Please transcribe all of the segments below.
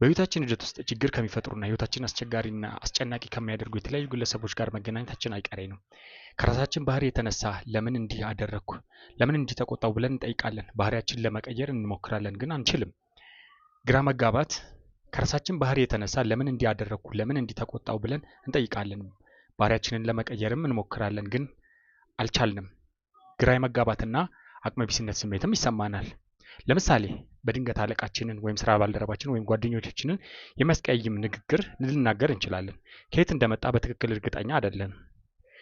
በህይወታችን ሂደት ውስጥ ችግር ከሚፈጥሩና ህይወታችን አስቸጋሪና አስጨናቂ ከሚያደርጉ የተለያዩ ግለሰቦች ጋር መገናኘታችን አይቀሬ ነው። ከራሳችን ባህሪ የተነሳ ለምን እንዲህ አደረግኩ፣ ለምን እንዲህ ተቆጣው ብለን እንጠይቃለን። ባህሪያችንን ለመቀየር እንሞክራለን፣ ግን አንችልም። ግራ መጋባት ከራሳችን ባህሪ የተነሳ ለምን እንዲህ አደረግኩ፣ ለምን እንዲህ ተቆጣው ብለን እንጠይቃለን። ባህሪያችንን ለመቀየርም እንሞክራለን፣ ግን አልቻልንም። ግራ የመጋባትና አቅመቢስነት ስሜትም ይሰማናል። ለምሳሌ በድንገት አለቃችንን ወይም ስራ ባልደረባችንን ወይም ጓደኞቻችንን የሚያስቀይም ንግግር ልንናገር እንችላለን። ከየት እንደመጣ በትክክል እርግጠኛ አይደለንም።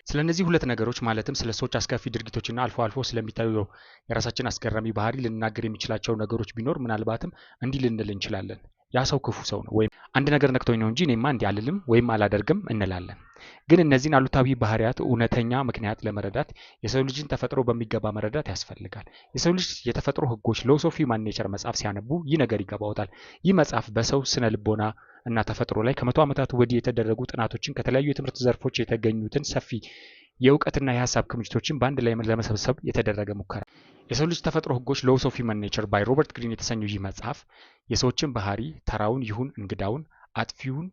ስለነዚህ ሁለት ነገሮች ማለትም ስለ ሰዎች አስከፊ ድርጊቶችና አልፎ አልፎ ስለሚታዩ የራሳችን አስገራሚ ባህሪ ልንናገር የሚችላቸው ነገሮች ቢኖር ምናልባትም እንዲህ ልንል እንችላለን። ያ ሰው ክፉ ሰው ነው፣ ወይም አንድ ነገር ነክቶኝ ነው እንጂ እኔማ እንዲህ አልልም ወይም አላደርግም እንላለን። ግን እነዚህን አሉታዊ ባህሪያት እውነተኛ ምክንያት ለመረዳት የሰው ልጅን ተፈጥሮ በሚገባ መረዳት ያስፈልጋል። የሰው ልጅ የተፈጥሮ ህጎች ሎስ ኦፍ ሂውማን ኔቸር መጽሐፍ ሲያነቡ ይህ ነገር ይገባዎታል። ይህ መጽሐፍ በሰው ስነ ልቦና እና ተፈጥሮ ላይ ከመቶ ዓመታት ወዲህ የተደረጉ ጥናቶችን ከተለያዩ የትምህርት ዘርፎች የተገኙትን ሰፊ የእውቀትና የሀሳብ ክምችቶችን በአንድ ላይ ለመሰብሰብ የተደረገ ሙከራ። የሰው ልጅ ተፈጥሮ ህጎች ሎስ ኦፍ ሂውማን ኔቸር ባይ ሮበርት ግሪን የተሰኘው ይህ መጽሐፍ የሰዎችን ባህሪ ተራውን ይሁን እንግዳውን፣ አጥፊውን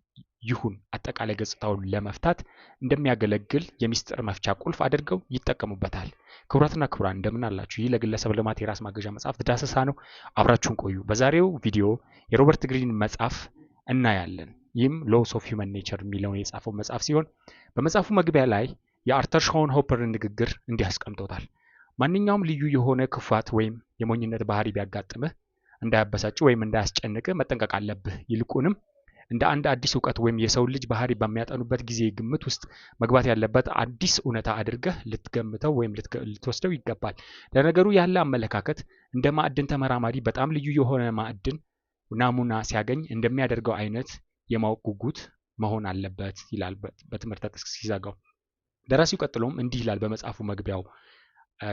ይሁን አጠቃላይ ገጽታውን ለመፍታት እንደሚያገለግል የሚስጥር መፍቻ ቁልፍ አድርገው ይጠቀሙበታል። ክቡራትና ክቡራን እንደምን አላችሁ? ይህ ለግለሰብ ልማት የራስ ማገዣ መጽሐፍ ዳሰሳ ነው። አብራችሁን ቆዩ። በዛሬው ቪዲዮ የሮበርት ግሪን መጽሐፍ እናያለን። ይህም ሎስ ኦፍ ሂውማን ኔቸር የሚለውን የጻፈው መጽሐፍ ሲሆን በመጽሐፉ መግቢያ ላይ የአርተር ሾንሆፐርን ንግግር እንዲህ አስቀምጦታል። ማንኛውም ልዩ የሆነ ክፋት ወይም የሞኝነት ባህሪ ቢያጋጥምህ እንዳያበሳጭ ወይም እንዳያስጨንቅህ መጠንቀቅ አለብህ። ይልቁንም እንደ አንድ አዲስ እውቀት ወይም የሰው ልጅ ባህሪ በሚያጠኑበት ጊዜ ግምት ውስጥ መግባት ያለበት አዲስ እውነታ አድርገህ ልትገምተው ወይም ልትወስደው ይገባል። ለነገሩ ያለ አመለካከት እንደ ማዕድን ተመራማሪ በጣም ልዩ የሆነ ማዕድን ናሙና ሲያገኝ እንደሚያደርገው አይነት የማወቅ ጉጉት መሆን አለበት ይላል በትምህርት ጥቅስ ሲዘጋው። ደራሲው ቀጥሎም እንዲህ ይላል በመጽሐፉ መግቢያው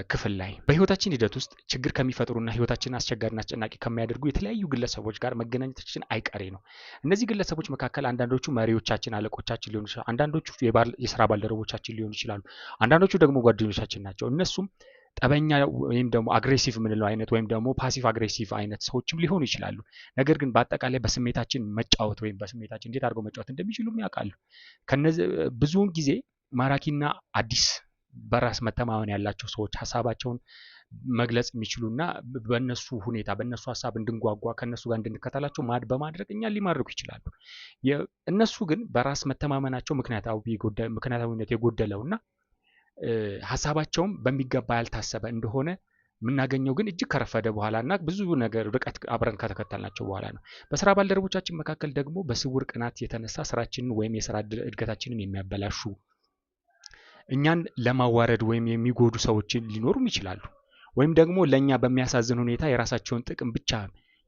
ክፍል ላይ በህይወታችን ሂደት ውስጥ ችግር ከሚፈጥሩና ህይወታችንን አስቸጋሪና አስጨናቂ ከሚያደርጉ የተለያዩ ግለሰቦች ጋር መገናኘታችን አይቀሬ ነው። እነዚህ ግለሰቦች መካከል አንዳንዶቹ መሪዎቻችን፣ አለቆቻችን ሊሆኑ ይችላሉ። አንዳንዶቹ የስራ ባልደረቦቻችን ሊሆኑ ይችላሉ። አንዳንዶቹ ደግሞ ጓደኞቻችን ናቸው። እነሱም ጠበኛ ወይም ደግሞ አግሬሲቭ የምንለው አይነት ወይም ደግሞ ፓሲቭ አግሬሲቭ አይነት ሰዎችም ሊሆኑ ይችላሉ። ነገር ግን በአጠቃላይ በስሜታችን መጫወት ወይም በስሜታችን እንዴት አድርገው መጫወት እንደሚችሉም ያውቃሉ። ከነዚህ ብዙውን ጊዜ ማራኪና አዲስ በራስ መተማመን ያላቸው ሰዎች ሀሳባቸውን መግለጽ የሚችሉና በእነሱ ሁኔታ በእነሱ ሀሳብ እንድንጓጓ ከእነሱ ጋር እንድንከተላቸው በማድረግ እኛን ሊማርኩ ይችላሉ። እነሱ ግን በራስ መተማመናቸው ምክንያታዊነት የጎደለውና ሀሳባቸውም በሚገባ ያልታሰበ እንደሆነ የምናገኘው ግን እጅግ ከረፈደ በኋላ እና ብዙ ነገር ርቀት አብረን ከተከተልናቸው በኋላ ነው። በስራ ባልደረቦቻችን መካከል ደግሞ በስውር ቅናት የተነሳ ስራችንን ወይም የስራ እድገታችንን የሚያበላሹ እኛን ለማዋረድ ወይም የሚጎዱ ሰዎች ሊኖሩም ይችላሉ። ወይም ደግሞ ለእኛ በሚያሳዝን ሁኔታ የራሳቸውን ጥቅም ብቻ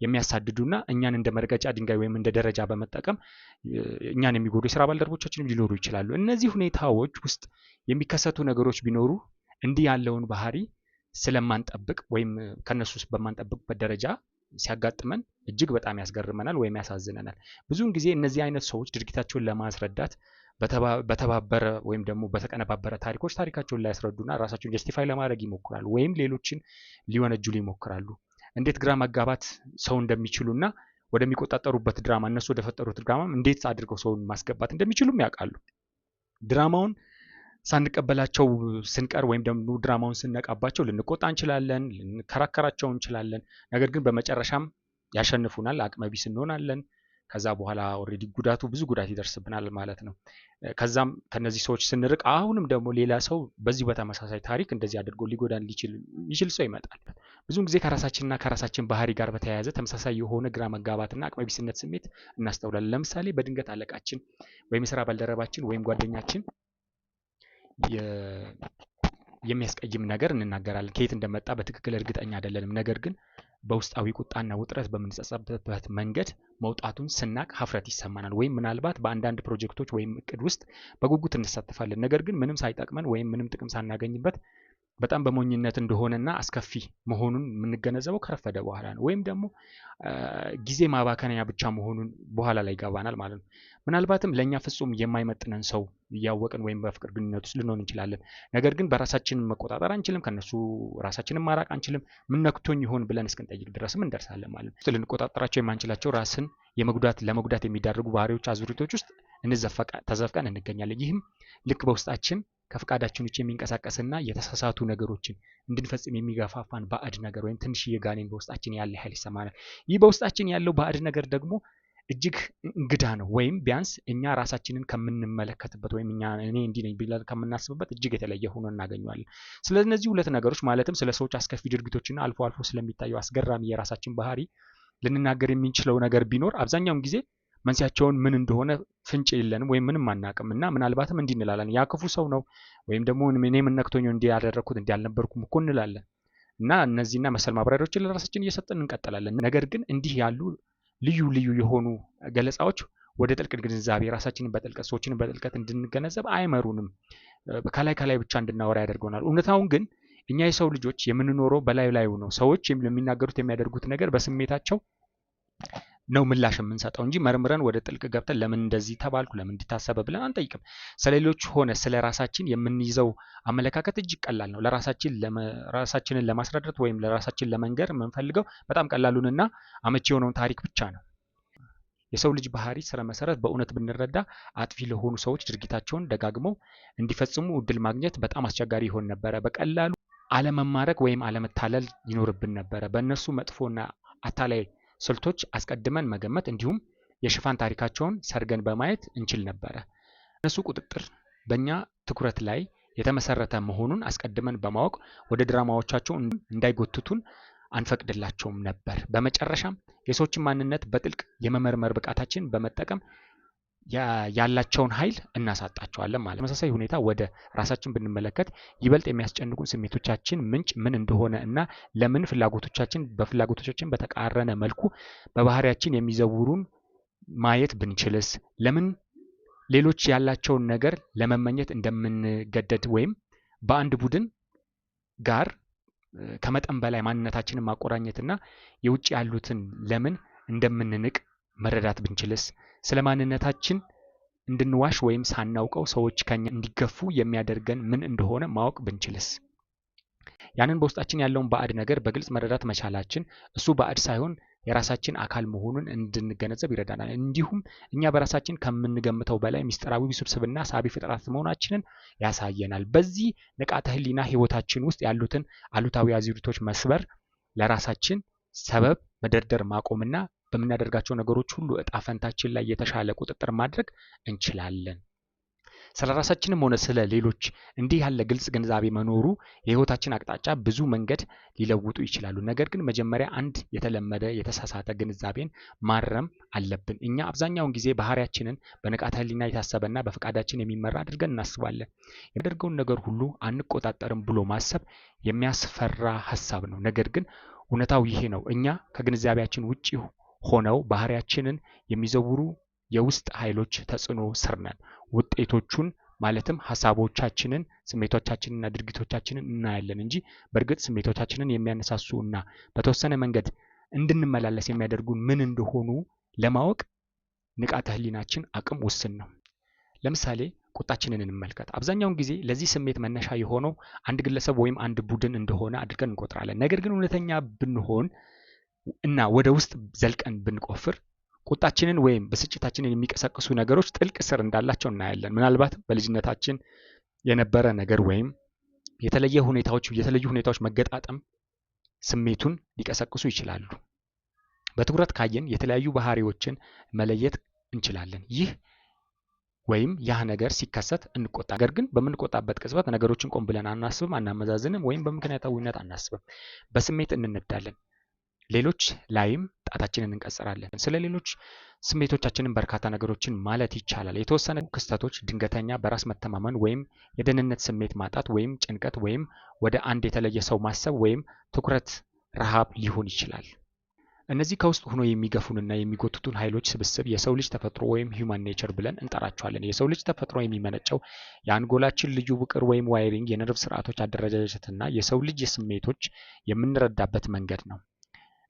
የሚያሳድዱና እኛን እንደ መርገጫ ድንጋይ ወይም እንደ ደረጃ በመጠቀም እኛን የሚጎዱ የስራ ባልደረቦቻችንም ሊኖሩ ይችላሉ። እነዚህ ሁኔታዎች ውስጥ የሚከሰቱ ነገሮች ቢኖሩ እንዲህ ያለውን ባህሪ ስለማንጠብቅ ወይም ከነሱ ውስጥ በማንጠብቅበት ደረጃ ሲያጋጥመን እጅግ በጣም ያስገርመናል ወይም ያሳዝነናል። ብዙውን ጊዜ እነዚህ አይነት ሰዎች ድርጊታቸውን ለማስረዳት በተባበረ ወይም ደግሞ በተቀነባበረ ታሪካቸውን ሊያስረዱና ራሳቸውን ጀስቲፋይ ለማድረግ ይሞክራሉ ወይም ሌሎችን ሊወነጅሉ ይሞክራሉ። እንዴት ግራ መጋባት ሰው እንደሚችሉና ወደሚቆጣጠሩበት ድራማ እነሱ ወደፈጠሩት ድራማ እንዴት አድርገው ሰውን ማስገባት እንደሚችሉም ያውቃሉ። ድራማውን ሳንቀበላቸው ስንቀር ወይም ደግሞ ድራማውን ስንነቃባቸው ልንቆጣ እንችላለን፣ ልንከራከራቸው እንችላለን። ነገር ግን በመጨረሻም ያሸንፉናል፣ አቅመቢስ እንሆናለን። ከዛ በኋላ ኦልሬዲ ብዙ ጉዳት ይደርስብናል ማለት ነው። ከዛም ከነዚህ ሰዎች ስንርቅ አሁንም ደግሞ ሌላ ሰው በዚህ በተመሳሳይ ታሪክ እንደዚህ አድርጎ ሊጎዳን ሊችል ሰው ይመጣል። ብዙውን ጊዜ ከራሳችንና ከራሳችን ባህሪ ጋር በተያያዘ ተመሳሳይ የሆነ ግራ መጋባትና አቅመቢስነት ስሜት እናስተውላለን። ለምሳሌ በድንገት አለቃችን ወይም የስራ ባልደረባችን ወይም ጓደኛችን የሚያስቀይም ነገር እንናገራለን። ከየት እንደመጣ በትክክል እርግጠኛ አይደለንም። ነገር ግን በውስጣዊ ቁጣና ውጥረት በምንጸጸትበት መንገድ መውጣቱን ስናቅ ሀፍረት ይሰማናል። ወይም ምናልባት በአንዳንድ ፕሮጀክቶች ወይም እቅድ ውስጥ በጉጉት እንሳተፋለን። ነገር ግን ምንም ሳይጠቅመን ወይም ምንም ጥቅም ሳናገኝበት በጣም በሞኝነት እንደሆነና አስከፊ መሆኑን የምንገነዘበው ከረፈደ በኋላ ነው። ወይም ደግሞ ጊዜ ማባከንያ ብቻ መሆኑን በኋላ ላይ ይገባናል ማለት ነው። ምናልባትም ለእኛ ፍጹም የማይመጥነን ሰው እያወቅን ወይም በፍቅር ግንኙነት ውስጥ ልንሆን እንችላለን። ነገር ግን በራሳችን መቆጣጠር አንችልም፣ ከነሱ ራሳችንን ማራቅ አንችልም። ምን ነክቶኝ ይሆን ብለን እስክንጠይቅ ድረስም እንደርሳለን ማለት ነው። ልንቆጣጠራቸው የማንችላቸው ራስን ለመጉዳት የሚዳርጉ ባህሪዎች አዙሪቶች ውስጥ ተዘፍቀን እንገኛለን። ይህም ልክ በውስጣችን ከፍቃዳችን ውጭ የሚንቀሳቀስና የተሳሳቱ ነገሮችን እንድንፈጽም የሚገፋፋን ባዕድ ነገር ወይም ትንሽዬ ጋኔን በውስጣችን ያለ ኃይል ይሰማናል። ይህ በውስጣችን ያለው ባዕድ ነገር ደግሞ እጅግ እንግዳ ነው፣ ወይም ቢያንስ እኛ ራሳችንን ከምንመለከትበት ወይም እኔ እንዲህ ነኝ ብለን ከምናስብበት እጅግ የተለየ ሆኖ እናገኘዋለን። ስለዚህ ሁለት ነገሮች ማለትም ስለ ሰዎች አስከፊ ድርጊቶችና አልፎ አልፎ ስለሚታየው አስገራሚ የራሳችን ባህሪ ልንናገር የምንችለው ነገር ቢኖር አብዛኛውን ጊዜ መንስኤያቸውን ምን እንደሆነ ፍንጭ የለንም ወይም ምንም አናውቅም እና ምናልባትም እንዲህ እንላለን፣ ያ ክፉ ሰው ነው ወይም ደግሞ እኔ ምን ነክቶኝ እንዲህ ያደረኩት እንዲህ አልነበርኩም እኮ እንላለን እና እነዚህና መሰል ማብራሪያዎችን ለራሳችን እየሰጠን እንቀጥላለን። ነገር ግን እንዲህ ያሉ ልዩ ልዩ የሆኑ ገለጻዎች ወደ ጥልቅ ግንዛቤ ራሳችንን በጥልቀት ሰዎችን በጥልቀት እንድንገነዘብ አይመሩንም። ከላይ ብቻ እንድናወራ ያደርገናል። እውነታውን ግን እኛ የሰው ልጆች የምንኖረው በላዩ ነው። ሰዎች የሚናገሩት የሚያደርጉት ነገር በስሜታቸው ነው ምላሽ የምንሰጠው እንጂ መርምረን ወደ ጥልቅ ገብተን ለምን እንደዚህ ተባልኩ ለምን እንዲታሰበ ብለን አንጠይቅም። ስለሌሎች ሆነ ስለ ራሳችን የምንይዘው አመለካከት እጅግ ቀላል ነው። ራሳችንን ለማስረዳት ወይም ለራሳችን ለመንገር የምንፈልገው በጣም ቀላሉንና አመቺ የሆነውን ታሪክ ብቻ ነው። የሰው ልጅ ባህሪ ስረ መሰረት በእውነት ብንረዳ አጥፊ ለሆኑ ሰዎች ድርጊታቸውን ደጋግመው እንዲፈጽሙ እድል ማግኘት በጣም አስቸጋሪ ይሆን ነበረ። በቀላሉ አለመማረክ ወይም አለመታለል ይኖርብን ነበረ። በእነሱ መጥፎና አታላይ ስልቶች አስቀድመን መገመት እንዲሁም የሽፋን ታሪካቸውን ሰርገን በማየት እንችል ነበረ። እነሱ ቁጥጥር በእኛ ትኩረት ላይ የተመሰረተ መሆኑን አስቀድመን በማወቅ ወደ ድራማዎቻቸው እንዳይጎትቱን አንፈቅድላቸውም ነበር። በመጨረሻም የሰዎችን ማንነት በጥልቅ የመመርመር ብቃታችን በመጠቀም ያላቸውን ኃይል እናሳጣቸዋለን ማለት። ተመሳሳይ ሁኔታ ወደ ራሳችን ብንመለከት ይበልጥ የሚያስጨንቁን ስሜቶቻችን ምንጭ ምን እንደሆነ እና ለምን በፍላጎቶቻችን በተቃረነ መልኩ በባህሪያችን የሚዘውሩን ማየት ብንችልስ፣ ለምን ሌሎች ያላቸውን ነገር ለመመኘት እንደምንገደድ ወይም በአንድ ቡድን ጋር ከመጠን በላይ ማንነታችንን ማቆራኘትና የውጭ ያሉትን ለምን እንደምንንቅ መረዳት ብንችልስ፣ ስለ ማንነታችን እንድንዋሽ ወይም ሳናውቀው ሰዎች ከኛ እንዲገፉ የሚያደርገን ምን እንደሆነ ማወቅ ብንችልስ፣ ያንን በውስጣችን ያለውን ባዕድ ነገር በግልጽ መረዳት መቻላችን እሱ ባዕድ ሳይሆን የራሳችን አካል መሆኑን እንድንገነዘብ ይረዳናል። እንዲሁም እኛ በራሳችን ከምንገምተው በላይ ምስጢራዊ፣ ውስብስብና ሳቢ ፍጥረት መሆናችንን ያሳየናል። በዚህ ንቃተ ህሊና ህይወታችን ውስጥ ያሉትን አሉታዊ አዙሪቶች መስበር፣ ለራሳችን ሰበብ መደርደር ማቆምና በምናደርጋቸው ነገሮች ሁሉ እጣ ፈንታችን ላይ የተሻለ ቁጥጥር ማድረግ እንችላለን። ስለ ራሳችንም ሆነ ስለ ሌሎች እንዲህ ያለ ግልጽ ግንዛቤ መኖሩ የህይወታችን አቅጣጫ ብዙ መንገድ ሊለውጡ ይችላሉ። ነገር ግን መጀመሪያ አንድ የተለመደ የተሳሳተ ግንዛቤን ማረም አለብን። እኛ አብዛኛውን ጊዜ ባህሪያችንን በንቃተ ህሊና የታሰበና በፈቃዳችን የሚመራ አድርገን እናስባለን። የሚያደርገውን ነገር ሁሉ አንቆጣጠርም ብሎ ማሰብ የሚያስፈራ ሀሳብ ነው። ነገር ግን እውነታው ይሄ ነው። እኛ ከግንዛቤያችን ውጪ ሆነው ባህሪያችንን የሚዘውሩ የውስጥ ኃይሎች ተጽዕኖ ስር ነን። ውጤቶቹን ማለትም ሀሳቦቻችንን፣ ስሜቶቻችንና ድርጊቶቻችንን እናያለን እንጂ በእርግጥ ስሜቶቻችንን የሚያነሳሱ እና በተወሰነ መንገድ እንድንመላለስ የሚያደርጉን ምን እንደሆኑ ለማወቅ ንቃተ ህሊናችን አቅም ውስን ነው። ለምሳሌ ቁጣችንን እንመልከት። አብዛኛውን ጊዜ ለዚህ ስሜት መነሻ የሆነው አንድ ግለሰብ ወይም አንድ ቡድን እንደሆነ አድርገን እንቆጥራለን። ነገር ግን እውነተኛ ብንሆን እና ወደ ውስጥ ዘልቀን ብንቆፍር ቁጣችንን ወይም ብስጭታችንን የሚቀሰቅሱ ነገሮች ጥልቅ ስር እንዳላቸው እናያለን። ምናልባት በልጅነታችን የነበረ ነገር ወይም የተለዩ ሁኔታዎች መገጣጠም ስሜቱን ሊቀሰቅሱ ይችላሉ። በትኩረት ካየን የተለያዩ ባህሪዎችን መለየት እንችላለን። ይህ ወይም ያ ነገር ሲከሰት እንቆጣ። ነገር ግን በምንቆጣበት ቅጽበት ነገሮችን ቆም ብለን አናስብም፣ አናመዛዝንም ወይም በምክንያታዊነት አናስብም። በስሜት እንነዳለን። ሌሎች ላይም ጣታችንን እንቀስራለን። ስለ ሌሎች ስሜቶቻችንን በርካታ ነገሮችን ማለት ይቻላል። የተወሰኑ ክስተቶች ድንገተኛ በራስ መተማመን ወይም የደህንነት ስሜት ማጣት ወይም ጭንቀት ወይም ወደ አንድ የተለየ ሰው ማሰብ ወይም ትኩረት፣ ረሃብ ሊሆን ይችላል። እነዚህ ከውስጥ ሆኖ የሚገፉንና የሚጎትቱን ኃይሎች ስብስብ የሰው ልጅ ተፈጥሮ ወይም ሂውማን ኔቸር ብለን እንጠራቸዋለን። የሰው ልጅ ተፈጥሮ የሚመነጨው የአንጎላችን ልዩ ውቅር ወይም ዋይሪንግ፣ የነርቭ ስርዓቶች አደረጃጀትና የሰው ልጅ ስሜቶች የምንረዳበት መንገድ ነው።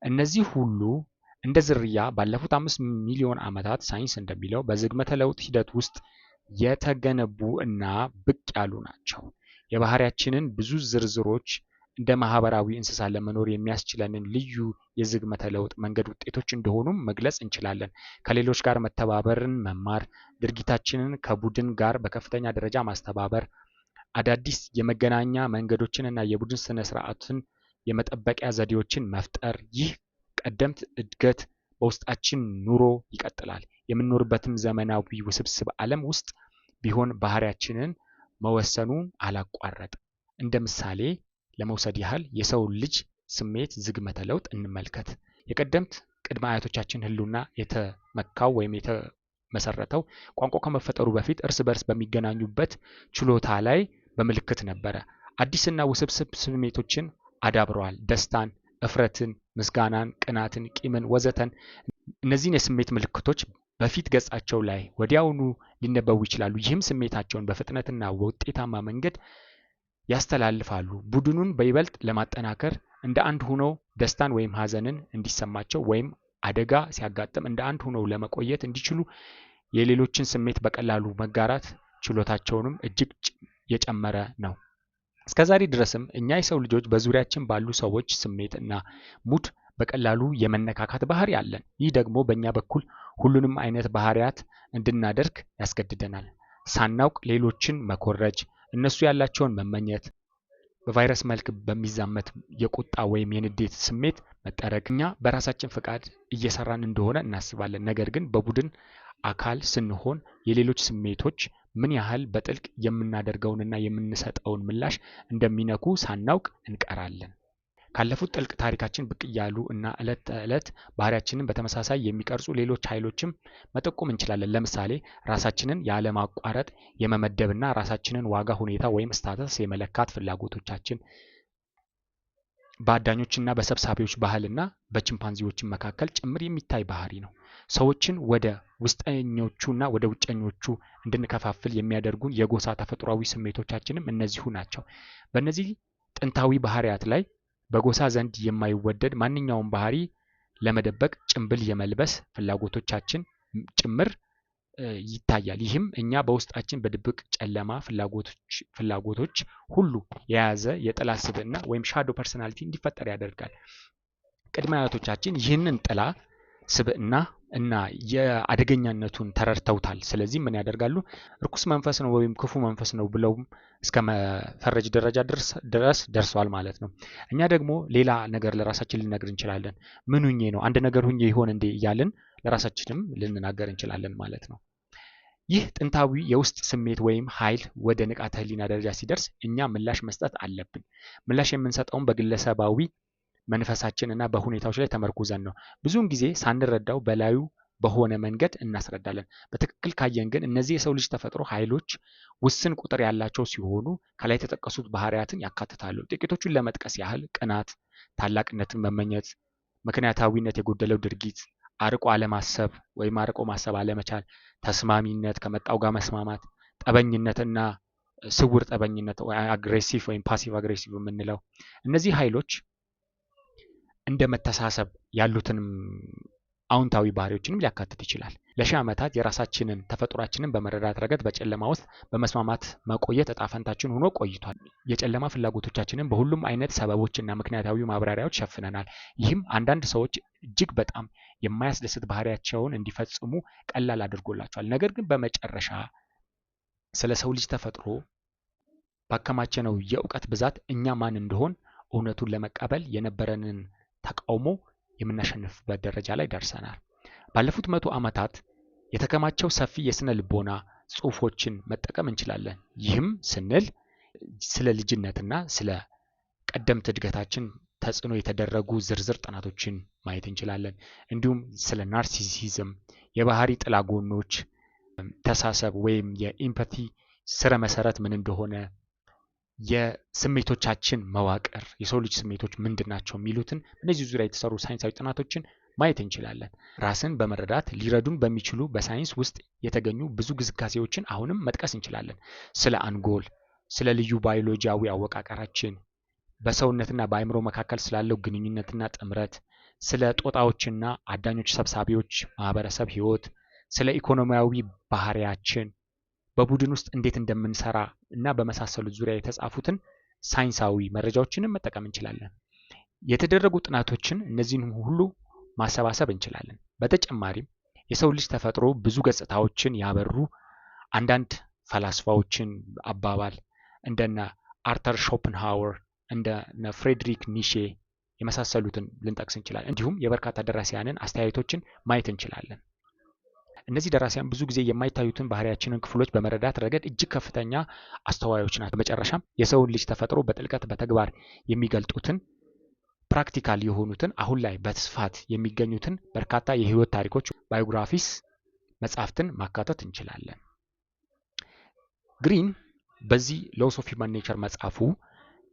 እነዚህ ሁሉ እንደ ዝርያ ባለፉት 5 ሚሊዮን ዓመታት ሳይንስ እንደሚለው በዝግመተ ለውጥ ሂደት ውስጥ የተገነቡ እና ብቅ ያሉ ናቸው። የባህሪያችንን ብዙ ዝርዝሮች እንደ ማህበራዊ እንስሳ ለመኖር የሚያስችለንን ልዩ የዝግመተ ለውጥ መንገድ ውጤቶች እንደሆኑም መግለጽ እንችላለን። ከሌሎች ጋር መተባበርን መማር፣ ድርጊታችንን ከቡድን ጋር በከፍተኛ ደረጃ ማስተባበር፣ አዳዲስ የመገናኛ መንገዶችን እና የቡድን ስነ ስርዓትን የመጠበቂያ ዘዴዎችን መፍጠር። ይህ ቀደምት እድገት በውስጣችን ኑሮ ይቀጥላል። የምንኖርበትም ዘመናዊ ውስብስብ ዓለም ውስጥ ቢሆን ባህሪያችንን መወሰኑን አላቋረጥም። እንደ ምሳሌ ለመውሰድ ያህል የሰው ልጅ ስሜት ዝግመተ ለውጥ እንመልከት። የቀደምት ቅድመ አያቶቻችን ህልውና የተመካው ወይም የተመሰረተው ቋንቋ ከመፈጠሩ በፊት እርስ በርስ በሚገናኙበት ችሎታ ላይ በምልክት ነበረ። አዲስና ውስብስብ ስሜቶችን አዳብረዋል። ደስታን፣ እፍረትን፣ ምስጋናን፣ ቅናትን፣ ቂምን ወዘተን። እነዚህን የስሜት ምልክቶች በፊት ገጻቸው ላይ ወዲያውኑ ሊነበቡ ይችላሉ። ይህም ስሜታቸውን በፍጥነትና በውጤታማ መንገድ ያስተላልፋሉ። ቡድኑን በይበልጥ ለማጠናከር እንደ አንድ ሆነው ደስታን ወይም ሀዘንን እንዲሰማቸው ወይም አደጋ ሲያጋጥም እንደ አንድ ሆነው ለመቆየት እንዲችሉ የሌሎችን ስሜት በቀላሉ መጋራት ችሎታቸውንም እጅግ የጨመረ ነው። እስከዛሬ ድረስም እኛ የሰው ልጆች በዙሪያችን ባሉ ሰዎች ስሜት እና ሙድ በቀላሉ የመነካካት ባህሪ አለን። ይህ ደግሞ በእኛ በኩል ሁሉንም አይነት ባህሪያት እንድናደርግ ያስገድደናል። ሳናውቅ ሌሎችን መኮረጅ፣ እነሱ ያላቸውን መመኘት፣ በቫይረስ መልክ በሚዛመት የቁጣ ወይም የንዴት ስሜት መጠረግ። እኛ በራሳችን ፈቃድ እየሰራን እንደሆነ እናስባለን። ነገር ግን በቡድን አካል ስንሆን የሌሎች ስሜቶች ምን ያህል በጥልቅ የምናደርገውንና የምንሰጠውን ምላሽ እንደሚነኩ ሳናውቅ እንቀራለን። ካለፉት ጥልቅ ታሪካችን ብቅ እያሉ እና ዕለት ተዕለት ባህሪያችንን በተመሳሳይ የሚቀርጹ ሌሎች ኃይሎችም መጠቆም እንችላለን። ለምሳሌ ራሳችንን ያለማቋረጥ የመመደብና ራሳችንን ዋጋ ሁኔታ ወይም ስታተስ የመለካት ፍላጎቶቻችን በአዳኞችና በሰብሳቢዎች ባህልና በቺምፓንዚዎችን መካከል ጭምር የሚታይ ባህሪ ነው። ሰዎችን ወደ ውስጠኞቹና ወደ ውጨኞቹ እንድንከፋፍል የሚያደርጉን የጎሳ ተፈጥሯዊ ስሜቶቻችንም እነዚሁ ናቸው። በእነዚህ ጥንታዊ ባህሪያት ላይ በጎሳ ዘንድ የማይወደድ ማንኛውም ባህሪ ለመደበቅ ጭንብል የመልበስ ፍላጎቶቻችን ጭምር ይታያል። ይህም እኛ በውስጣችን በድብቅ ጨለማ ፍላጎቶች ሁሉ የያዘ የጥላ ስብዕና ወይም ሻዶ ፐርሰናሊቲ እንዲፈጠር ያደርጋል። ቅድመ አያቶቻችን ይህንን ጥላ ስብዕና እና የአደገኛነቱን ተረድተውታል። ስለዚህ ምን ያደርጋሉ? እርኩስ መንፈስ ነው ወይም ክፉ መንፈስ ነው ብለውም እስከ መፈረጅ ደረጃ ድረስ ደርሷል ማለት ነው። እኛ ደግሞ ሌላ ነገር ለራሳችን ልነግር እንችላለን። ምን ሁኜ ነው? አንድ ነገር ሁኜ ይሆን እንዴ እያልን ለራሳችንም ልንናገር እንችላለን ማለት ነው። ይህ ጥንታዊ የውስጥ ስሜት ወይም ኃይል ወደ ንቃተ ህሊና ደረጃ ሲደርስ እኛ ምላሽ መስጠት አለብን። ምላሽ የምንሰጠውም በግለሰባዊ መንፈሳችን እና በሁኔታዎች ላይ ተመርኩዘን ነው። ብዙውን ጊዜ ሳንረዳው በላዩ በሆነ መንገድ እናስረዳለን። በትክክል ካየን ግን እነዚህ የሰው ልጅ ተፈጥሮ ኃይሎች ውስን ቁጥር ያላቸው ሲሆኑ ከላይ የተጠቀሱት ባህሪያትን ያካትታሉ። ጥቂቶቹን ለመጥቀስ ያህል ቅናት፣ ታላቅነትን መመኘት፣ ምክንያታዊነት የጎደለው ድርጊት፣ አርቆ አለማሰብ ወይም አርቆ ማሰብ አለመቻል፣ ተስማሚነት፣ ከመጣው ጋር መስማማት፣ ጠበኝነት እና ስውር ጠበኝነት አግሬሲቭ ወይም ፓሲቭ አግሬሲቭ የምንለው እነዚህ ኃይሎች እንደ መተሳሰብ ያሉትንም አዎንታዊ ባህሪዎችንም ሊያካትት ይችላል። ለሺህ ዓመታት የራሳችንን ተፈጥሯችንን በመረዳት ረገድ በጨለማ ውስጥ በመስማማት መቆየት እጣ ፈንታችን ሆኖ ቆይቷል። የጨለማ ፍላጎቶቻችንን በሁሉም አይነት ሰበቦችና ምክንያታዊ ማብራሪያዎች ሸፍነናል። ይህም አንዳንድ ሰዎች እጅግ በጣም የማያስደስት ባህሪያቸውን እንዲፈጽሙ ቀላል አድርጎላቸዋል። ነገር ግን በመጨረሻ ስለ ሰው ልጅ ተፈጥሮ ባከማቸነው የእውቀት ብዛት እኛ ማን እንደሆን እውነቱን ለመቀበል የነበረንን ተቃውሞ የምናሸንፍበት ደረጃ ላይ ደርሰናል። ባለፉት 100 ዓመታት የተከማቸው ሰፊ የስነ ልቦና ጽሑፎችን መጠቀም እንችላለን። ይህም ስንል ስለ ልጅነትና ስለ ቀደምት እድገታችን ተጽዕኖ የተደረጉ ዝርዝር ጥናቶችን ማየት እንችላለን። እንዲሁም ስለ ናርሲሲዝም፣ የባህሪ ጥላ ጎኖች፣ ተሳሰብ ወይም የኢምፓቲ ስረ መሰረት ምን እንደሆነ፣ የስሜቶቻችን መዋቅር፣ የሰው ልጅ ስሜቶች ምንድን ናቸው የሚሉትን በእነዚህ ዙሪያ የተሰሩ ሳይንሳዊ ጥናቶችን ማየት እንችላለን። ራስን በመረዳት ሊረዱን በሚችሉ በሳይንስ ውስጥ የተገኙ ብዙ ግስጋሴዎችን አሁንም መጥቀስ እንችላለን። ስለ አንጎል፣ ስለ ልዩ ባዮሎጂያዊ አወቃቀራችን፣ በሰውነትና በአእምሮ መካከል ስላለው ግንኙነትና ጥምረት፣ ስለ ጦጣዎችና አዳኞች ሰብሳቢዎች ማህበረሰብ ህይወት፣ ስለ ኢኮኖሚያዊ ባህሪያችን፣ በቡድን ውስጥ እንዴት እንደምንሰራ እና በመሳሰሉት ዙሪያ የተጻፉትን ሳይንሳዊ መረጃዎችንም መጠቀም እንችላለን። የተደረጉ ጥናቶችን እነዚህን ሁሉ ማሰባሰብ እንችላለን። በተጨማሪም የሰው ልጅ ተፈጥሮ ብዙ ገጽታዎችን ያበሩ አንዳንድ ፈላስፋዎችን አባባል እንደነ አርተር ሾፐንሃወር እንደነ ፍሬድሪክ ኒሼ የመሳሰሉትን ልንጠቅስ እንችላለን። እንዲሁም የበርካታ ደራሲያንን አስተያየቶችን ማየት እንችላለን። እነዚህ ደራሲያን ብዙ ጊዜ የማይታዩትን ባህሪያችንን ክፍሎች በመረዳት ረገድ እጅግ ከፍተኛ አስተዋዮች ናቸው። በመጨረሻም የሰውን ልጅ ተፈጥሮ በጥልቀት በተግባር የሚገልጡትን ፕራክቲካል የሆኑትን አሁን ላይ በስፋት የሚገኙትን በርካታ የህይወት ታሪኮች ባዮግራፊስ መጻሕፍትን ማካተት እንችላለን። ግሪን በዚህ ሎስ ኦፍ ሂውማን ኔቸር መጽሐፉ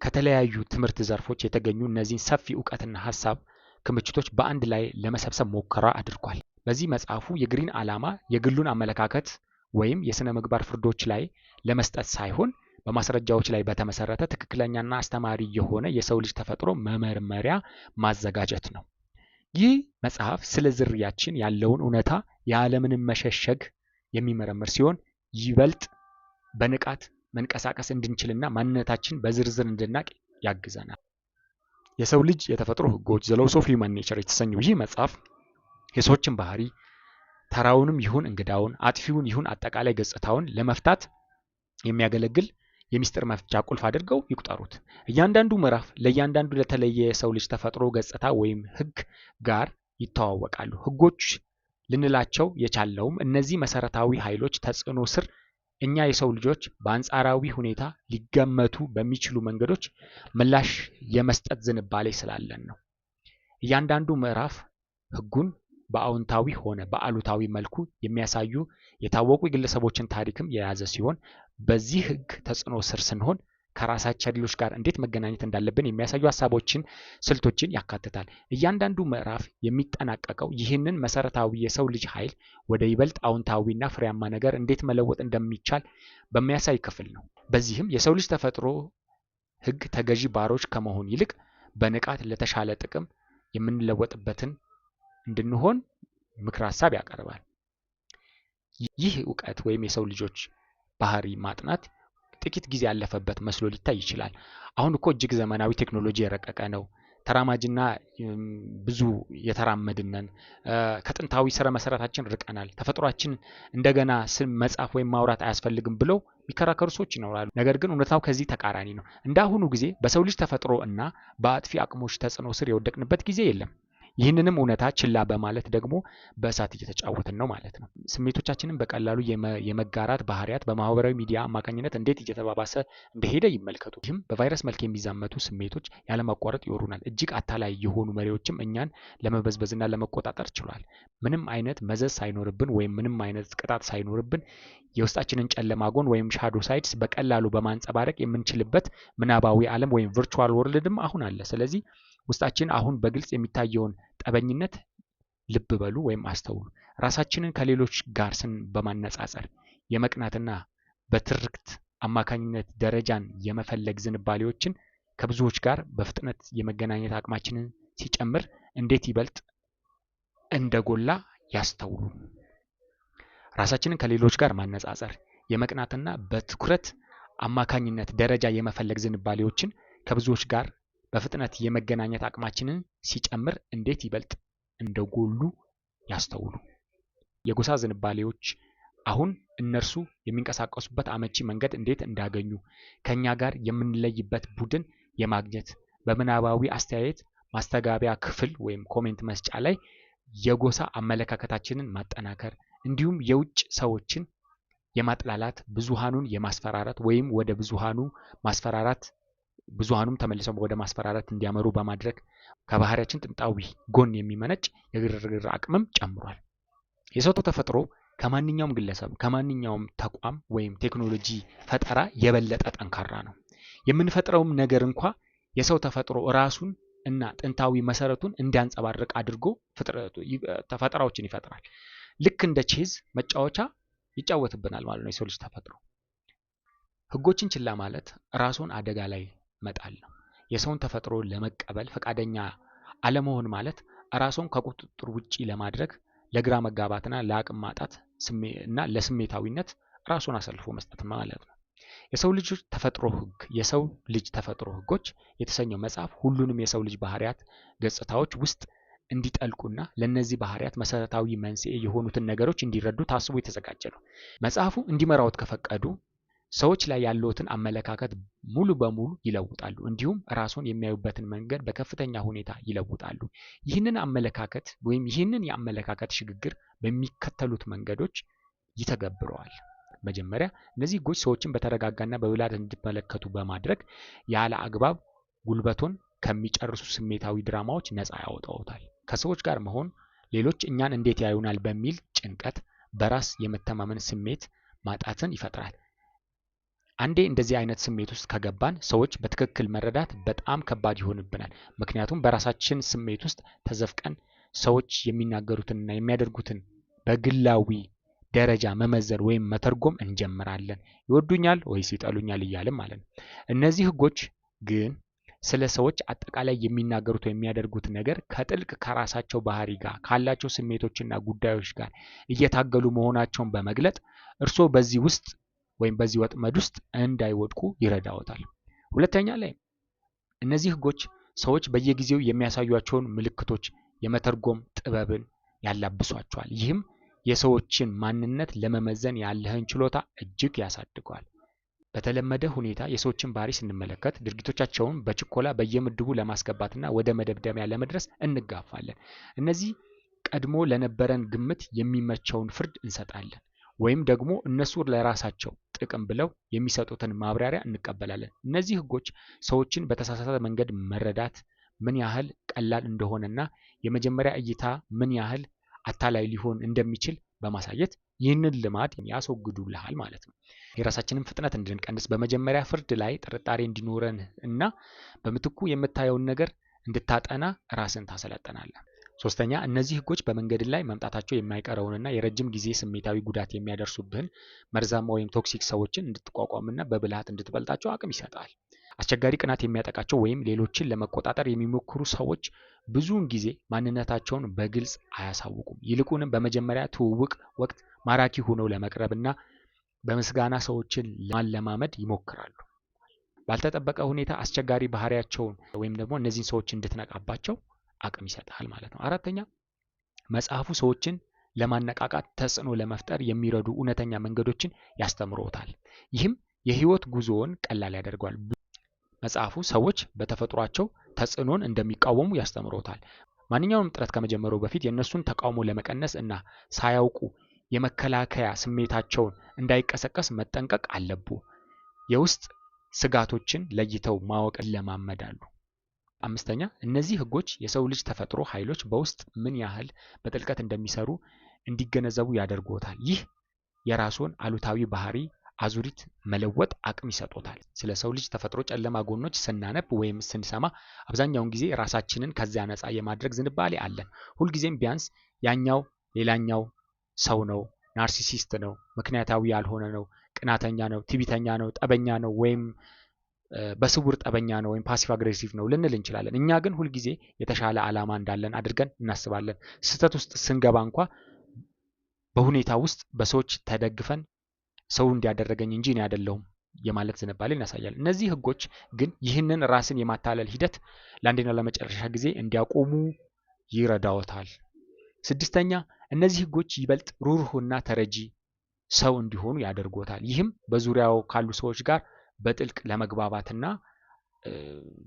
ከተለያዩ ትምህርት ዘርፎች የተገኙ እነዚህን ሰፊ እውቀትና ሀሳብ ክምችቶች በአንድ ላይ ለመሰብሰብ ሙከራ አድርጓል። በዚህ መጽሐፉ የግሪን ዓላማ የግሉን አመለካከት ወይም የሥነ ምግባር ፍርዶች ላይ ለመስጠት ሳይሆን በማስረጃዎች ላይ በተመሰረተ ትክክለኛና አስተማሪ የሆነ የሰው ልጅ ተፈጥሮ መመርመሪያ ማዘጋጀት ነው። ይህ መጽሐፍ ስለ ዝርያችን ያለውን እውነታ ያለምንም መሸሸግ የሚመረምር ሲሆን ይበልጥ በንቃት መንቀሳቀስ እንድንችልና ማንነታችን በዝርዝር እንድናቅ ያግዘናል። የሰው ልጅ የተፈጥሮ ህጎች ዘ ሎስ ኦፍ ሂውማን ኔቸር የተሰኘው ይህ መጽሐፍ የሰዎችን ባህሪ ተራውንም ይሁን እንግዳውን፣ አጥፊውን ይሁን አጠቃላይ ገጽታውን ለመፍታት የሚያገለግል የሚስጥር መፍቻ ቁልፍ አድርገው ይቁጠሩት። እያንዳንዱ ምዕራፍ ለእያንዳንዱ ለተለየ የሰው ልጅ ተፈጥሮ ገጽታ ወይም ህግ ጋር ይተዋወቃሉ። ህጎች ልንላቸው የቻለውም እነዚህ መሰረታዊ ኃይሎች ተጽዕኖ ስር እኛ የሰው ልጆች በአንጻራዊ ሁኔታ ሊገመቱ በሚችሉ መንገዶች ምላሽ የመስጠት ዝንባሌ ስላለን ነው። እያንዳንዱ ምዕራፍ ህጉን በአዎንታዊ ሆነ በአሉታዊ መልኩ የሚያሳዩ የታወቁ የግለሰቦችን ታሪክም የያዘ ሲሆን በዚህ ህግ ተጽዕኖ ስር ስንሆን ከራሳችን ሌሎች ጋር እንዴት መገናኘት እንዳለብን የሚያሳዩ ሀሳቦችን፣ ስልቶችን ያካትታል። እያንዳንዱ ምዕራፍ የሚጠናቀቀው ይህንን መሰረታዊ የሰው ልጅ ኃይል ወደ ይበልጥ አዎንታዊና ፍሬያማ ነገር እንዴት መለወጥ እንደሚቻል በሚያሳይ ክፍል ነው። በዚህም የሰው ልጅ ተፈጥሮ ህግ ተገዢ ባሮች ከመሆን ይልቅ በንቃት ለተሻለ ጥቅም የምንለወጥበትን እንድንሆን ምክር ሀሳብ ያቀርባል። ይህ እውቀት ወይም የሰው ልጆች ባህሪ ማጥናት ጥቂት ጊዜ ያለፈበት መስሎ ሊታይ ይችላል። አሁን እኮ እጅግ ዘመናዊ ቴክኖሎጂ የረቀቀ ነው፣ ተራማጅና ብዙ የተራመድነን፣ ከጥንታዊ ስረ መሰረታችን ርቀናል፣ ተፈጥሯችን እንደገና መጻፍ ወይም ማውራት አያስፈልግም ብለው የሚከራከሩ ሰዎች ይኖራሉ። ነገር ግን እውነታው ከዚህ ተቃራኒ ነው። እንደ አሁኑ ጊዜ በሰው ልጅ ተፈጥሮ እና በአጥፊ አቅሞች ተጽዕኖ ስር የወደቅንበት ጊዜ የለም። ይህንንም እውነታ ችላ በማለት ደግሞ በእሳት እየተጫወትን ነው ማለት ነው። ስሜቶቻችንን በቀላሉ የመጋራት ባህሪያት በማህበራዊ ሚዲያ አማካኝነት እንዴት እየተባባሰ እንደሄደ ይመልከቱ። ይህም በቫይረስ መልክ የሚዛመቱ ስሜቶች ያለማቋረጥ ይወሩናል። እጅግ አታላይ የሆኑ መሪዎችም እኛን ለመበዝበዝና ለመቆጣጠር ችሏል። ምንም አይነት መዘዝ ሳይኖርብን ወይም ምንም አይነት ቅጣት ሳይኖርብን የውስጣችንን ጨለማ ጎን ወይም ሻዶ ሳይድስ በቀላሉ በማንጸባረቅ የምንችልበት ምናባዊ ዓለም ወይም ቨርቹዋል ወርልድም አሁን አለ። ስለዚህ ውስጣችን አሁን በግልጽ የሚታየውን ጠበኝነት ልብ በሉ ወይም አስተውሉ። ራሳችንን ከሌሎች ጋር በማነጻጸር የመቅናትና በትርክት አማካኝነት ደረጃን የመፈለግ ዝንባሌዎችን ከብዙዎች ጋር በፍጥነት የመገናኘት አቅማችንን ሲጨምር እንዴት ይበልጥ እንደጎላ ያስተውሉ። ራሳችንን ከሌሎች ጋር ማነጻጸር የመቅናትና በትኩረት አማካኝነት ደረጃ የመፈለግ ዝንባሌዎችን ከብዙዎች ጋር በፍጥነት የመገናኘት አቅማችንን ሲጨምር እንዴት ይበልጥ እንደጎሉ ያስተውሉ። የጎሳ ዝንባሌዎች አሁን እነርሱ የሚንቀሳቀሱበት አመቺ መንገድ እንዴት እንዳገኙ ከኛ ጋር የምንለይበት ቡድን የማግኘት በምናባዊ አስተያየት ማስተጋቢያ ክፍል ወይም ኮሜንት መስጫ ላይ የጎሳ አመለካከታችንን ማጠናከር እንዲሁም የውጭ ሰዎችን የማጥላላት ብዙሃኑን የማስፈራራት ወይም ወደ ብዙሃኑ ማስፈራራት ብዙሃኑም ተመልሰው ወደ ማስፈራራት እንዲያመሩ በማድረግ ከባህሪያችን ጥንታዊ ጎን የሚመነጭ የግርግር አቅምም ጨምሯል። የሰው ተፈጥሮ ከማንኛውም ግለሰብ ከማንኛውም ተቋም ወይም ቴክኖሎጂ ፈጠራ የበለጠ ጠንካራ ነው። የምንፈጥረውም ነገር እንኳ የሰው ተፈጥሮ ራሱን እና ጥንታዊ መሰረቱን እንዲያንጸባርቅ አድርጎ ፈጠራዎችን ይፈጥራል። ልክ እንደ ቼዝ መጫወቻ ይጫወትብናል ማለት ነው የሰው ልጅ ተፈጥሮ። ህጎችን ችላ ማለት ራሱን አደጋ ላይ መጣል ነው። የሰውን ተፈጥሮ ለመቀበል ፈቃደኛ አለመሆን ማለት ራሱን ከቁጥጥር ውጪ ለማድረግ ለግራ መጋባትና ለአቅም ማጣት እና ለስሜታዊነት ራሱን አሳልፎ መስጠት ማለት ነው። የሰው ልጅ ተፈጥሮ ህጎች የተሰኘው መጽሐፍ ሁሉንም የሰው ልጅ ባህሪያት ገጽታዎች ውስጥ እንዲጠልቁና ለነዚህ ባህሪያት መሰረታዊ መንስኤ የሆኑትን ነገሮች እንዲረዱ ታስቦ የተዘጋጀ ነው። መጽሐፉ እንዲመራዎት ከፈቀዱ ሰዎች ላይ ያለዎትን አመለካከት ሙሉ በሙሉ ይለውጣሉ። እንዲሁም ራስዎን የሚያዩበትን መንገድ በከፍተኛ ሁኔታ ይለውጣሉ። ይህንን የአመለካከት ሽግግር በሚከተሉት መንገዶች ይተገብረዋል። መጀመሪያ እነዚህ ህጎች ሰዎችን በተረጋጋና በብልሃት እንዲመለከቱ በማድረግ ያለ አግባብ ጉልበቶን ከሚጨርሱ ስሜታዊ ድራማዎች ነፃ ያወጣዎታል። ከሰዎች ጋር መሆን ሌሎች እኛን እንዴት ያዩናል በሚል ጭንቀት በራስ የመተማመን ስሜት ማጣትን ይፈጥራል። አንዴ እንደዚህ አይነት ስሜት ውስጥ ከገባን ሰዎች በትክክል መረዳት በጣም ከባድ ይሆንብናል። ምክንያቱም በራሳችን ስሜት ውስጥ ተዘፍቀን ሰዎች የሚናገሩትንና የሚያደርጉትን በግላዊ ደረጃ መመዘን ወይም መተርጎም እንጀምራለን። ይወዱኛል ወይስ ይጠሉኛል እያልን ማለት ነው። እነዚህ ህጎች ግን ስለ ሰዎች አጠቃላይ የሚናገሩት ወይም የሚያደርጉት ነገር ከጥልቅ ከራሳቸው ባህሪ ጋር ካላቸው ስሜቶችና ጉዳዮች ጋር እየታገሉ መሆናቸውን በመግለጥ እርስዎ በዚህ ወጥመድ ውስጥ እንዳይወድቁ ይረዳዎታል። ሁለተኛ ላይ እነዚህ ህጎች ሰዎች በየጊዜው የሚያሳዩቸውን ምልክቶች የመተርጎም ጥበብን ያላብሷቸዋል። ይህም የሰዎችን ማንነት ለመመዘን ያለህን ችሎታ እጅግ ያሳድገዋል። በተለመደ ሁኔታ የሰዎችን ባህሪ ስንመለከት ድርጊቶቻቸውን በችኮላ በየምድቡ ለማስገባትና ወደ መደምደሚያ ለመድረስ እንጋፋለን። እነዚህ ቀድሞ ለነበረን ግምት የሚመቸውን ፍርድ እንሰጣለን፣ ወይም ደግሞ እነሱ ለራሳቸው ጥቅም ብለው የሚሰጡትን ማብራሪያ እንቀበላለን። እነዚህ ህጎች ሰዎችን በተሳሳተ መንገድ መረዳት ምን ያህል ቀላል እንደሆነና የመጀመሪያ እይታ ምን ያህል አታላይ ሊሆን እንደሚችል በማሳየት ይህንን ልማድ ያስወግዱልሃል ማለት ነው። የራሳችንን ፍጥነት እንድንቀንስ በመጀመሪያ ፍርድ ላይ ጥርጣሬ እንዲኖረን እና በምትኩ የምታየውን ነገር እንድታጠና ራስን ታሰለጥናለህ። ሶስተኛ እነዚህ ህጎች በመንገድ ላይ መምጣታቸው የማይቀረውንና የረጅም ጊዜ ስሜታዊ ጉዳት የሚያደርሱብህን መርዛማ ወይም ቶክሲክ ሰዎችን እንድትቋቋምና በብልሃት እንድትበልጣቸው አቅም ይሰጣል። አስቸጋሪ ቅናት የሚያጠቃቸው ወይም ሌሎችን ለመቆጣጠር የሚሞክሩ ሰዎች ብዙውን ጊዜ ማንነታቸውን በግልጽ አያሳውቁም። ይልቁንም በመጀመሪያ ትውውቅ ወቅት ማራኪ ሆነው ለመቅረብና በምስጋና ሰዎችን ለማለማመድ ይሞክራሉ። ባልተጠበቀ ሁኔታ አስቸጋሪ ባህሪያቸውን ወይም ደግሞ እነዚህን ሰዎች እንድትነቃባቸው አቅም ይሰጣል ማለት ነው። አራተኛ መጽሐፉ ሰዎችን ለማነቃቃት ተጽዕኖ ለመፍጠር የሚረዱ እውነተኛ መንገዶችን ያስተምሮታል። ይህም የህይወት ጉዞውን ቀላል ያደርገዋል። መጽሐፉ ሰዎች በተፈጥሯቸው ተጽዕኖን እንደሚቃወሙ ያስተምሮታል። ማንኛውንም ጥረት ከመጀመሩ በፊት የእነሱን ተቃውሞ ለመቀነስ እና ሳያውቁ የመከላከያ ስሜታቸውን እንዳይቀሰቀስ መጠንቀቅ አለቡ። የውስጥ ስጋቶችን ለይተው ማወቅ ይለማመዳሉ። አምስተኛ እነዚህ ህጎች የሰው ልጅ ተፈጥሮ ኃይሎች በውስጥ ምን ያህል በጥልቀት እንደሚሰሩ እንዲገነዘቡ ያደርጎታል። ይህ የራስዎን አሉታዊ ባህሪ አዙሪት መለወጥ አቅም ይሰጦታል። ስለ ሰው ልጅ ተፈጥሮ ጨለማ ጎኖች ስናነብ ወይም ስንሰማ አብዛኛውን ጊዜ ራሳችንን ከዚያ ነፃ የማድረግ ዝንባሌ አለን። ሁልጊዜም ቢያንስ ያኛው ሌላኛው ሰው ነው፣ ናርሲሲስት ነው፣ ምክንያታዊ ያልሆነ ነው፣ ቅናተኛ ነው፣ ትዕቢተኛ ነው፣ ጠበኛ ነው ወይም በስውር ጠበኛ ነው ወይም ፓሲቭ አግሬሲቭ ነው ልንል እንችላለን። እኛ ግን ሁልጊዜ የተሻለ ዓላማ እንዳለን አድርገን እናስባለን። ስህተት ውስጥ ስንገባ እንኳ በሁኔታ ውስጥ በሰዎች ተደግፈን ሰው እንዲያደረገኝ እንጂ እኔ አይደለሁም የማለት ዝንባሌ እናሳያለን። እነዚህ ህጎች ግን ይህንን ራስን የማታለል ሂደት ለአንዴና ለመጨረሻ ጊዜ እንዲያቆሙ ይረዳዎታል። ስድስተኛ እነዚህ ህጎች ይበልጥ ሩህሩህና ተረጂ ሰው እንዲሆኑ ያደርጎታል። ይህም በዙሪያው ካሉ ሰዎች ጋር በጥልቅ ለመግባባትና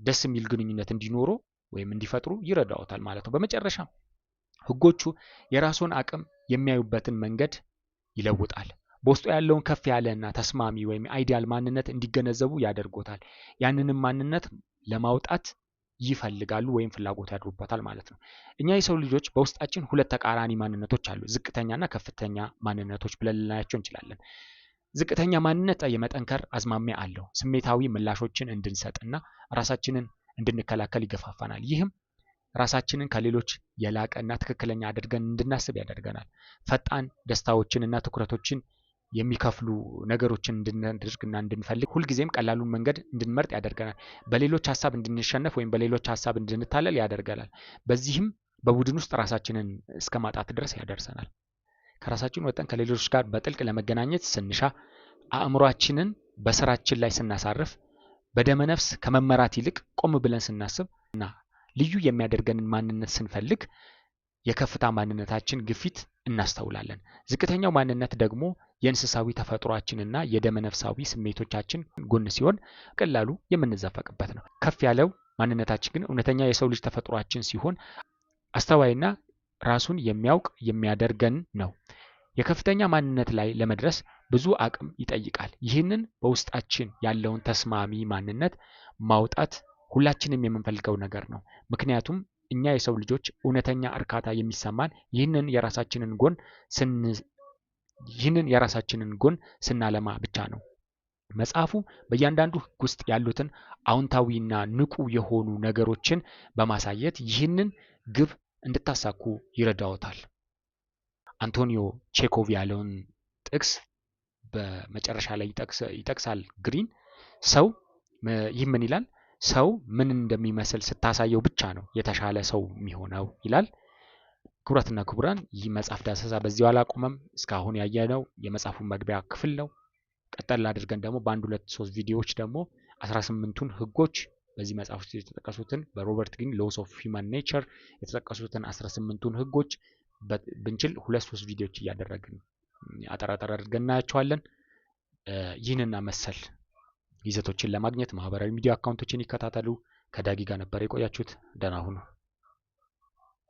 ደስ የሚል ግንኙነት እንዲኖሩ ወይም እንዲፈጥሩ ይረዳዎታል ማለት ነው። በመጨረሻ ህጎቹ የራስዎን አቅም የሚያዩበትን መንገድ ይለውጣል። በውስጡ ያለውን ከፍ ያለና ተስማሚ ወይም አይዲያል ማንነት እንዲገነዘቡ ያደርጎታል። ያንንም ማንነት ለማውጣት ይፈልጋሉ ወይም ፍላጎት ያድሩበታል ማለት ነው። እኛ የሰው ልጆች በውስጣችን ሁለት ተቃራኒ ማንነቶች አሉ። ዝቅተኛና ከፍተኛ ማንነቶች ብለን ልናያቸው እንችላለን። ዝቅተኛ ማንነት የመጠንከር አዝማሚያ አለው። ስሜታዊ ምላሾችን እንድንሰጥና ራሳችንን እንድንከላከል ይገፋፋናል። ይህም ራሳችንን ከሌሎች የላቀና ትክክለኛ አድርገን እንድናስብ ያደርገናል። ፈጣን ደስታዎችንና ትኩረቶችን የሚከፍሉ ነገሮችን እንድናደርግና እንድንፈልግ ሁልጊዜም ቀላሉን መንገድ እንድንመርጥ ያደርገናል። በሌሎች ሀሳብ እንድንሸነፍ ወይም በሌሎች ሀሳብ እንድንታለል ያደርገናል። በዚህም በቡድን ውስጥ ራሳችንን እስከ ማጣት ድረስ ያደርሰናል። ከራሳችን ወጥተን ከሌሎች ጋር በጥልቅ ለመገናኘት ስንሻ አእምሯችንን በስራችን ላይ ስናሳርፍ በደመ ነፍስ ከመመራት ይልቅ ቆም ብለን ስናስብ እና ልዩ የሚያደርገንን ማንነት ስንፈልግ የከፍታ ማንነታችን ግፊት እናስተውላለን። ዝቅተኛው ማንነት ደግሞ የእንስሳዊ ተፈጥሯችንና የደመ ነፍሳዊ ስሜቶቻችን ጎን ሲሆን ቀላሉ የምንዘፈቅበት ነው። ከፍ ያለው ማንነታችን ግን እውነተኛ የሰው ልጅ ተፈጥሯችን ሲሆን አስተዋይና ራሱን የሚያውቅ የሚያደርገን ነው። የከፍተኛ ማንነት ላይ ለመድረስ ብዙ አቅም ይጠይቃል። ይህንን በውስጣችን ያለውን ተስማሚ ማንነት ማውጣት ሁላችንም የምንፈልገው ነገር ነው። ምክንያቱም እኛ የሰው ልጆች እውነተኛ እርካታ የሚሰማን ይህንን የራሳችንን ጎን ስናለማ ብቻ ነው። መጽሐፉ በእያንዳንዱ ሕግ ውስጥ ያሉትን አዎንታዊና ንቁ የሆኑ ነገሮችን በማሳየት ይህንን ግብ እንድታሳኩ ይረዳዎታል። አንቶኒዮ ቼኮቭ ያለውን ጥቅስ በመጨረሻ ላይ ይጠቅሳል ግሪን። ይህ ምን ይላል? ሰው ምን እንደሚመስል ስታሳየው ብቻ ነው የተሻለ ሰው የሚሆነው ይላል። ክቡራትና ክቡራን፣ ይህ መጽሐፍ ዳሰሳ በዚሁ አላቆመም። እስካሁን ያየነው የመጽሐፉን መግቢያ ክፍል ነው። ቀጠል አድርገን ደግሞ በአንድ 2-3 ቪዲዮዎች ደግሞ 18ቱን ህጎች በዚህ መጽሐፍ ውስጥ የተጠቀሱትን በሮበርት ግሪን ሎስ ኦፍ ሂውማን ኔቸር የተጠቀሱትን 18ቱን ህጎች ብንችል 2-3 ቪዲዮዎች እያደረግን አጠራጠር አድርገን እናያቸዋለን። ይህንና መሰል ይዘቶችን ለማግኘት ማህበራዊ ሚዲያ አካውንቶችን ይከታተሉ። ከዳጊ ጋር ነበር የቆያችሁት። ደህና ሁኑ።